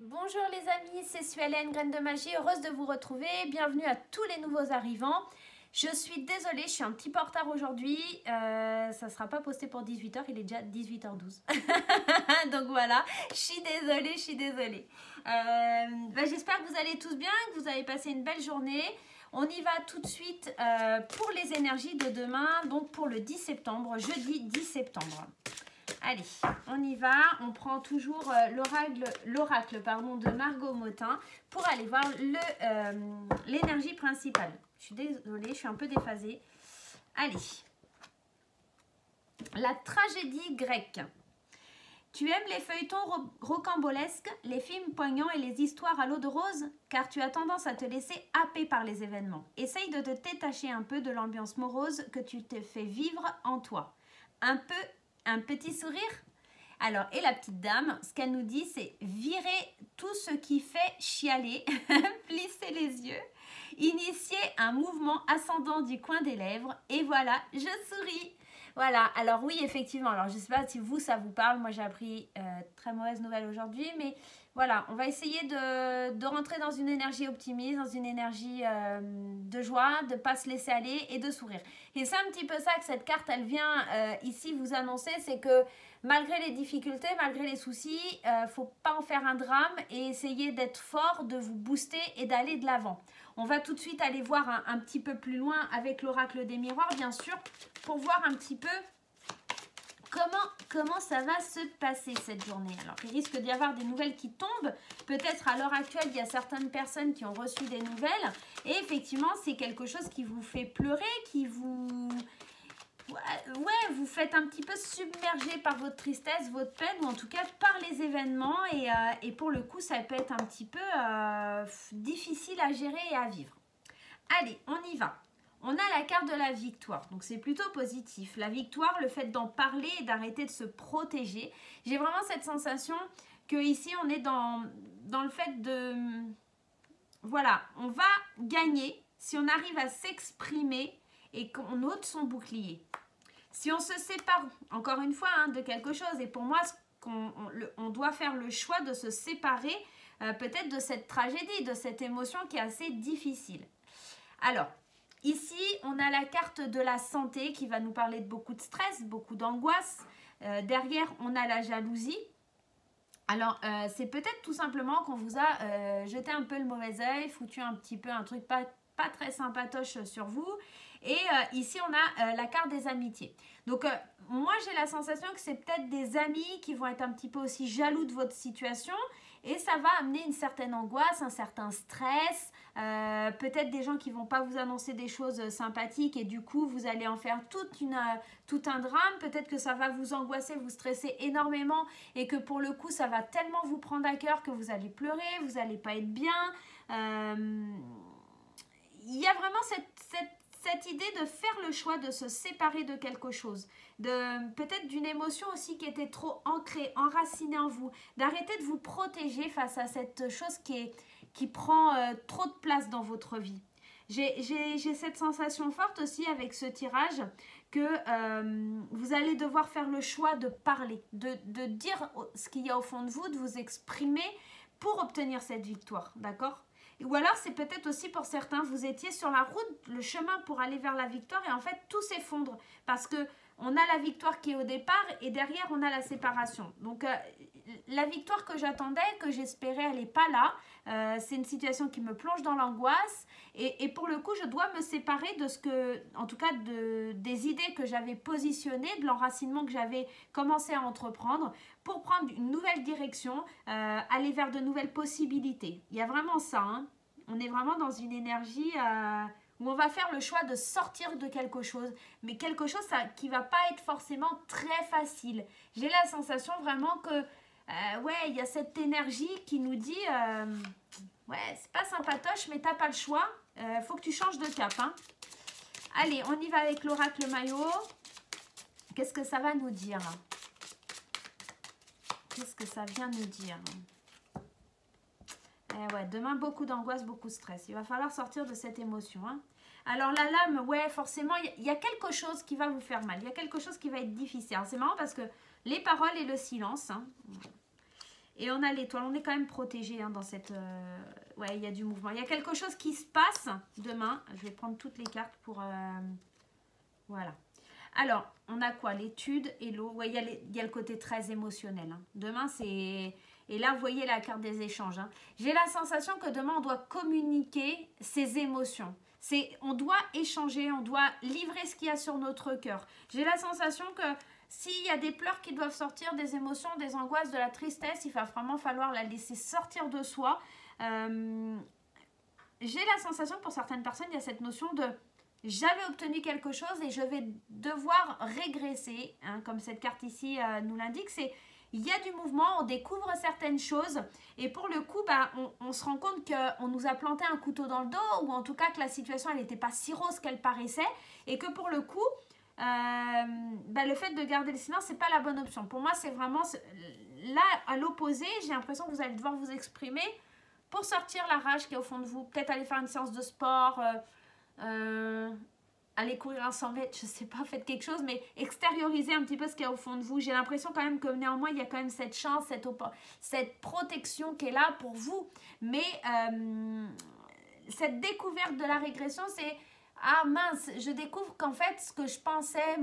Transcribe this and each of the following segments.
Bonjour les amis, c'est Suelen, Graine de Magie, heureuse de vous retrouver. Bienvenue à tous les nouveaux arrivants. Je suis désolée, je suis un petit peu en retard aujourd'hui. Ça ne sera pas posté pour 18h, il est déjà 18h12. Donc voilà, je suis désolée. J'espère que vous allez tous bien, que vous avez passé une belle journée. On y va tout de suite pour les énergies de demain, donc pour le 10 septembre, jeudi 10 septembre. Allez, on y va. On prend toujours l'oracle de Margot Motin pour aller voir l'énergie principale. Je suis désolée, je suis un peu déphasée. Allez. La tragédie grecque. Tu aimes les feuilletons rocambolesques, les films poignants et les histoires à l'eau de rose? Car tu as tendance à te laisser happer par les événements. Essaye de te détacher un peu de l'ambiance morose que tu te fais vivre en toi. Un petit sourire? Alors, et la petite dame, ce qu'elle nous dit, c'est virer tout ce qui fait chialer, plisser les yeux, initier un mouvement ascendant du coin des lèvres, et voilà, je souris. Voilà, alors oui, effectivement, alors je ne sais pas si vous, ça vous parle, moi j'ai appris très mauvaise nouvelle aujourd'hui, mais voilà, on va essayer de rentrer dans une énergie optimiste, dans une énergie de joie, de ne pas se laisser aller et de sourire. Et c'est un petit peu ça que cette carte, elle vient ici vous annoncer, c'est que malgré les difficultés, malgré les soucis, faut pas en faire un drame et essayer d'être fort, de vous booster et d'aller de l'avant. On va tout de suite aller voir un petit peu plus loin avec l'oracle des miroirs, bien sûr, pour voir un petit peu comment ça va se passer cette journée. Alors, il risque d'y avoir des nouvelles qui tombent. Peut-être à l'heure actuelle, il y a certaines personnes qui ont reçu des nouvelles. Et effectivement, c'est quelque chose qui vous fait pleurer, qui vous... Ouais, vous faites un petit peu submerger par votre tristesse, votre peine, ou en tout cas par les événements. Et pour le coup, ça peut être un petit peu difficile à gérer et à vivre. Allez, on y va. On a la carte de la victoire, donc c'est plutôt positif. La victoire, le fait d'en parler et d'arrêter de se protéger. J'ai vraiment cette sensation que ici on est dans le fait de... Voilà, on va gagner si on arrive à s'exprimer et qu'on ôte son bouclier. Si on se sépare, encore une fois, de quelque chose, et pour moi, on doit faire le choix de se séparer peut-être de cette tragédie, de cette émotion qui est assez difficile. Alors, ici, on a la carte de la santé qui va nous parler de beaucoup de stress, beaucoup d'angoisse. Derrière, on a la jalousie. Alors, c'est peut-être tout simplement qu'on vous a jeté un peu le mauvais œil, foutu un petit peu un truc pas très sympatoche sur vous. Et ici, on a la carte des amitiés. Donc, moi, j'ai la sensation que c'est peut-être des amis qui vont être un petit peu aussi jaloux de votre situation. Et ça va amener une certaine angoisse, un certain stress. Peut-être des gens qui ne vont pas vous annoncer des choses sympathiques. Et du coup, vous allez en faire tout un drame. Peut-être que ça va vous angoisser, vous stresser énormément. Et que pour le coup, ça va tellement vous prendre à cœur que vous allez pleurer, vous n'allez pas être bien. Il y a vraiment cette idée de faire le choix de se séparer de quelque chose, peut-être d'une émotion aussi qui était trop ancrée, enracinée en vous, d'arrêter de vous protéger face à cette chose qui prend trop de place dans votre vie. J'ai cette sensation forte aussi avec ce tirage que vous allez devoir faire le choix de parler, de dire ce qu'il y a au fond de vous, de vous exprimer pour obtenir cette victoire, d'accord ? Ou alors c'est peut-être aussi pour certains, vous étiez sur la route, le chemin pour aller vers la victoire et en fait tout s'effondre parce que on a la victoire qui est au départ et derrière on a la séparation. Donc la victoire que j'attendais, que j'espérais, elle n'est pas là. C'est une situation qui me plonge dans l'angoisse et pour le coup je dois me séparer de ce que, en tout cas des idées que j'avais positionnées, de l'enracinement que j'avais commencé à entreprendre pour prendre une nouvelle direction, aller vers de nouvelles possibilités. Il y a vraiment ça, hein. On est vraiment dans une énergie où on va faire le choix de sortir de quelque chose, mais quelque chose qui ne va pas être forcément très facile. J'ai la sensation vraiment que, ouais, il y a cette énergie qui nous dit, ouais, c'est pas sympatoche, mais t'as pas le choix, faut que tu changes de cap, hein. Allez, on y va avec l'oracle Maillot. Qu'est-ce que ça va nous dire ? Qu'est-ce que ça vient nous dire? Ouais, demain, beaucoup d'angoisse, beaucoup de stress. Il va falloir sortir de cette émotion, hein. Alors la lame, ouais, forcément, il y a quelque chose qui va vous faire mal. Il y a quelque chose qui va être difficile. C'est marrant parce que les paroles et le silence, hein. Et on a l'étoile. On est quand même protégé hein, dans cette... Ouais, il y a du mouvement. Il y a quelque chose qui se passe demain. Je vais prendre toutes les cartes pour... Voilà. Alors, on a quoi? L'étude et l'eau. Ouais, il y a le côté très émotionnel. Hein. Demain, c'est... Et là, vous voyez la carte des échanges. Hein. J'ai la sensation que demain, on doit communiquer ses émotions. On doit échanger, on doit livrer ce qu'il y a sur notre cœur. J'ai la sensation que s'il y a des pleurs qui doivent sortir, des émotions, des angoisses, de la tristesse, il va vraiment falloir la laisser sortir de soi. J'ai la sensation pour certaines personnes, il y a cette notion de j'avais obtenu quelque chose et je vais devoir régresser, hein, comme cette carte ici nous l'indique. Il y a du mouvement, on découvre certaines choses et pour le coup, bah, on se rend compte qu'on nous a planté un couteau dans le dos ou en tout cas que la situation elle n'était pas si rose qu'elle paraissait et que pour le coup, bah, le fait de garder le silence, c'est pas la bonne option. Pour moi, c'est vraiment là à l'opposé, j'ai l'impression que vous allez devoir vous exprimer pour sortir la rage qui est au fond de vous. Peut-être aller faire une séance de sport, aller courir un 100 mètres, je sais pas, faites quelque chose, mais extérioriser un petit peu ce qu'il y a au fond de vous. J'ai l'impression quand même que néanmoins, il y a quand même cette chance, cette protection qui est là pour vous. Mais cette découverte de la régression, c'est ah mince, je découvre qu'en fait, ce que je pensais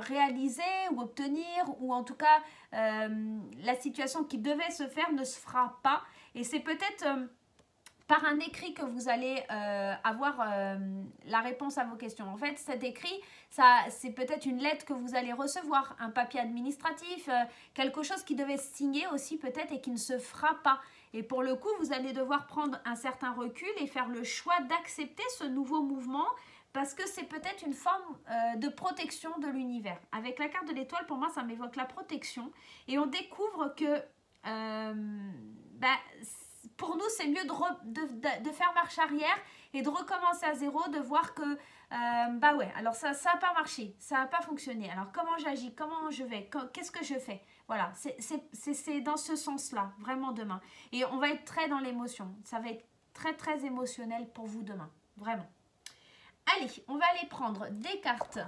réaliser ou obtenir, ou en tout cas, la situation qui devait se faire ne se fera pas. Et c'est peut-être... par un écrit que vous allez avoir la réponse à vos questions. En fait, cet écrit, c'est peut-être une lettre que vous allez recevoir, un papier administratif, quelque chose qui devait se signer aussi peut-être et qui ne se fera pas. Et pour le coup, vous allez devoir prendre un certain recul et faire le choix d'accepter ce nouveau mouvement parce que c'est peut-être une forme de protection de l'univers. Avec la carte de l'étoile, pour moi, ça m'évoque la protection. Et on découvre que... pour nous, c'est mieux de faire marche arrière et de recommencer à zéro, de voir que, alors ça n'a pas marché, ça n'a pas fonctionné. Alors, comment j'agis, comment je vais, qu'est-ce que je fais? Voilà, c'est dans ce sens-là, vraiment demain. Et on va être très dans l'émotion. Ça va être très, très émotionnel pour vous demain, vraiment. Allez, on va aller prendre des cartes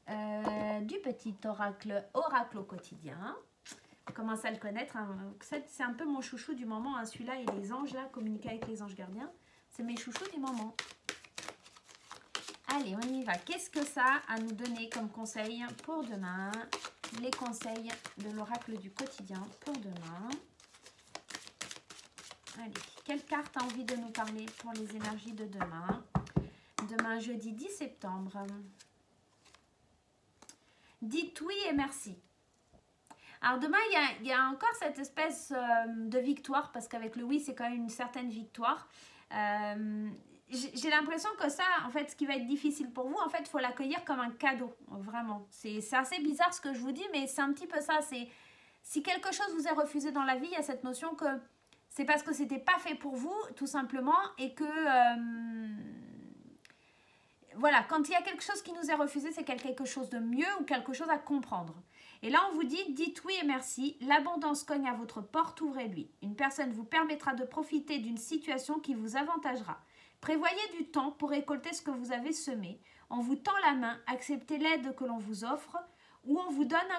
du petit oracle au quotidien. On commence à le connaître, hein. C'est un peu mon chouchou du moment, hein. Celui-là et les anges, là, communiquer avec les anges gardiens, c'est mes chouchous du moment. Allez, on y va. Qu'est-ce que ça a à nous donner comme conseil pour demain? Les conseils de l'oracle du quotidien pour demain. Allez, quelle carte a envie de nous parler pour les énergies de demain? Demain, jeudi 10 septembre. Dites oui et merci. Alors demain, il y a encore cette espèce de victoire, parce qu'avec le oui, c'est quand même une certaine victoire. J'ai l'impression que ça, en fait, ce qui va être difficile pour vous, en fait, il faut l'accueillir comme un cadeau, vraiment. C'est assez bizarre ce que je vous dis, mais c'est un petit peu ça. Si quelque chose vous est refusé dans la vie, il y a cette notion que c'est parce que c'était pas fait pour vous, tout simplement, et que... voilà, quand il y a quelque chose qui nous est refusé, c'est quelque chose de mieux ou quelque chose à comprendre. Et là, on vous dit, dites oui et merci, l'abondance cogne à votre porte, ouvrez-lui. Une personne vous permettra de profiter d'une situation qui vous avantagera. Prévoyez du temps pour récolter ce que vous avez semé. On vous tend la main, acceptez l'aide que l'on vous offre, ou on vous donne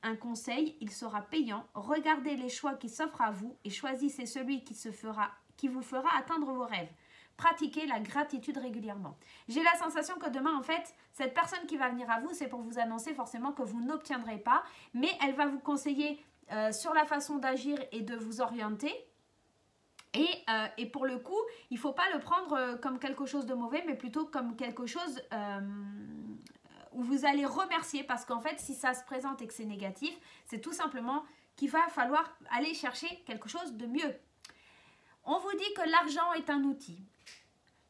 un conseil, il sera payant. Regardez les choix qui s'offrent à vous et choisissez celui qui vous fera atteindre vos rêves. Pratiquez la gratitude régulièrement. J'ai la sensation que demain, en fait, cette personne qui va venir à vous, c'est pour vous annoncer forcément que vous n'obtiendrez pas, mais elle va vous conseiller sur la façon d'agir et de vous orienter. Et pour le coup, il ne faut pas le prendre comme quelque chose de mauvais, mais plutôt comme quelque chose où vous allez remercier, parce qu'en fait, si ça se présente et que c'est négatif, c'est tout simplement qu'il va falloir aller chercher quelque chose de mieux. On vous dit que l'argent est un outil.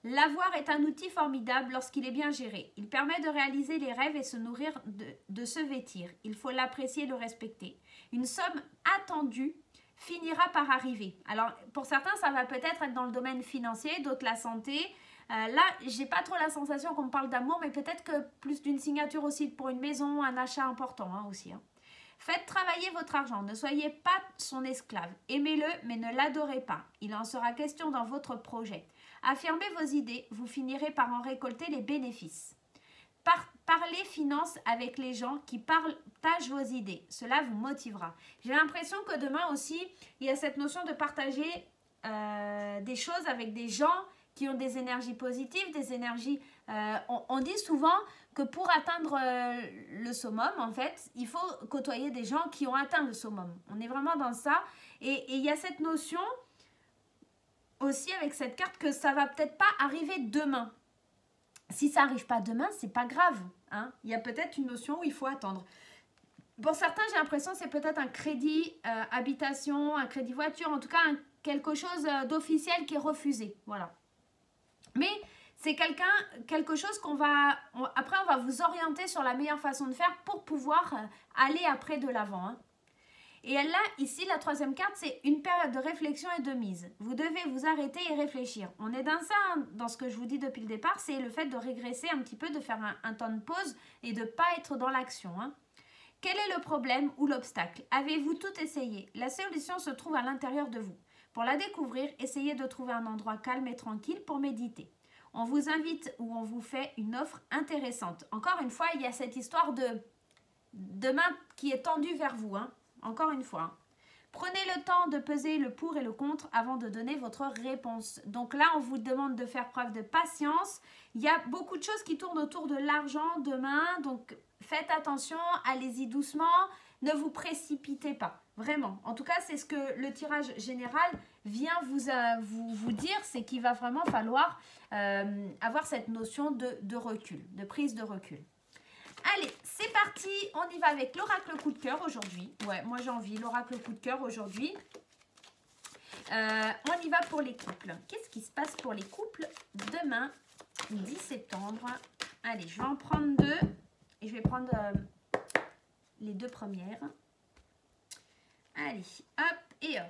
L'avoir est un outil formidable lorsqu'il est bien géré. Il permet de réaliser les rêves et se nourrir de se vêtir. Il faut l'apprécier et le respecter. Une somme attendue finira par arriver. Alors, pour certains, ça va peut-être être dans le domaine financier, d'autres la santé. Là, j'ai pas trop la sensation qu'on me parle d'amour, mais peut-être que plus d'une signature aussi pour une maison, un achat important aussi. Faites travailler votre argent, ne soyez pas son esclave. Aimez-le, mais ne l'adorez pas. Il en sera question dans votre projet. Affirmez vos idées, vous finirez par en récolter les bénéfices. parlez finances avec les gens qui partagent vos idées. Cela vous motivera. J'ai l'impression que demain aussi, il y a cette notion de partager des choses avec des gens qui ont des énergies positives, des énergies... on dit souvent que pour atteindre le summum, en fait, il faut côtoyer des gens qui ont atteint le summum. On est vraiment dans ça. Et il y a cette notion aussi avec cette carte que ça va peut-être pas arriver demain. Si ça n'arrive pas demain, c'est pas grave. Hein. Il y a peut-être une notion où il faut attendre. Pour certains, j'ai l'impression que c'est peut-être un crédit habitation, un crédit voiture, en tout cas quelque chose d'officiel qui est refusé. Voilà. Mais c'est quelque chose qu'on va... Après, on va vous orienter sur la meilleure façon de faire pour pouvoir aller après de l'avant. Hein. Et là, ici, la troisième carte, c'est une période de réflexion et de mise. Vous devez vous arrêter et réfléchir. On est dans ça, hein, dans ce que je vous dis depuis le départ, c'est le fait de régresser un petit peu, de faire un temps de pause et de ne pas être dans l'action. Hein. Quel est le problème ou l'obstacle? Avez-vous tout essayé? La solution se trouve à l'intérieur de vous. Pour la découvrir, essayez de trouver un endroit calme et tranquille pour méditer. On vous invite ou on vous fait une offre intéressante. Encore une fois, il y a cette histoire de main qui est tendue vers vous. Hein. Encore une fois. Prenez le temps de peser le pour et le contre avant de donner votre réponse. Donc là, on vous demande de faire preuve de patience. Il y a beaucoup de choses qui tournent autour de l'argent demain. Donc faites attention, allez-y doucement. Ne vous précipitez pas. Vraiment. En tout cas, c'est ce que le tirage général vient vous dire. C'est qu'il va vraiment falloir avoir cette notion de recul, de prise de recul. Allez, c'est parti, on y va avec l'oracle coup de cœur aujourd'hui. Ouais, moi j'ai envie, l'oracle coup de cœur aujourd'hui. On y va pour les couples. Qu'est-ce qui se passe pour les couples demain, 10 septembre? Allez, je vais en prendre deux. Et je vais prendre les deux premières. Allez, hop et hop.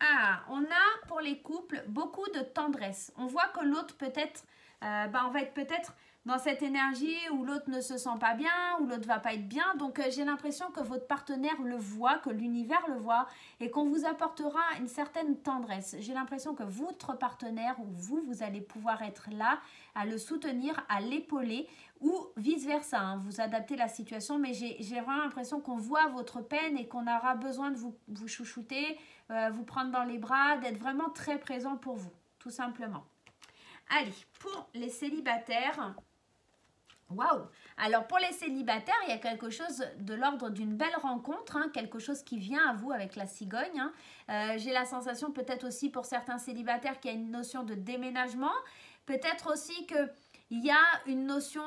Ah, on a pour les couples beaucoup de tendresse. On voit que l'autre peut-être, on va être peut-être dans cette énergie où l'autre ne se sent pas bien, où l'autre va pas être bien. Donc, j'ai l'impression que votre partenaire le voit, que l'univers le voit et qu'on vous apportera une certaine tendresse. J'ai l'impression que votre partenaire ou vous allez pouvoir être là à le soutenir, à l'épauler ou vice-versa. Hein, vous adaptez la situation, mais j'ai vraiment l'impression qu'on voit votre peine et qu'on aura besoin de vous chouchouter, vous prendre dans les bras, d'être vraiment très présent pour vous, tout simplement. Allez, pour les célibataires... Waouh! Alors pour les célibataires, il y a quelque chose de l'ordre d'une belle rencontre, hein, quelque chose qui vient à vous avec la cigogne. Hein. J'ai la sensation peut-être aussi pour certains célibataires qu'il y a une notion de déménagement. Peut-être aussi qu'il y a une notion,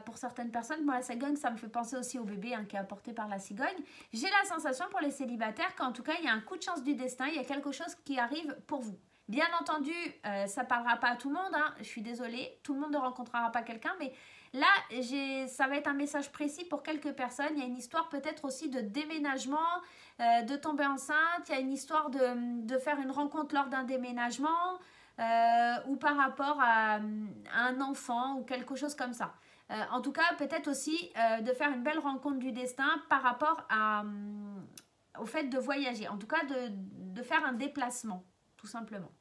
pour certaines personnes, moi la cigogne ça me fait penser aussi au bébé hein, qui est apporté par la cigogne. J'ai la sensation pour les célibataires qu'en tout cas il y a un coup de chance du destin, il y a quelque chose qui arrive pour vous. Bien entendu, ça ne parlera pas à tout le monde, hein, je suis désolée, tout le monde ne rencontrera pas quelqu'un, mais là, ça va être un message précis pour quelques personnes. Il y a une histoire peut-être aussi de déménagement, de tomber enceinte. Il y a une histoire de faire une rencontre lors d'un déménagement ou par rapport à un enfant ou quelque chose comme ça. En tout cas, peut-être aussi de faire une belle rencontre du destin par rapport au fait de voyager. En tout cas, de faire un déplacement, tout simplement.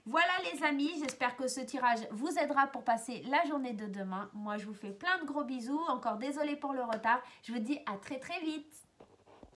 Voilà les amis, j'espère que ce tirage vous aidera pour passer la journée de demain. Moi, je vous fais plein de gros bisous. Encore désolée pour le retard. Je vous dis à très très vite.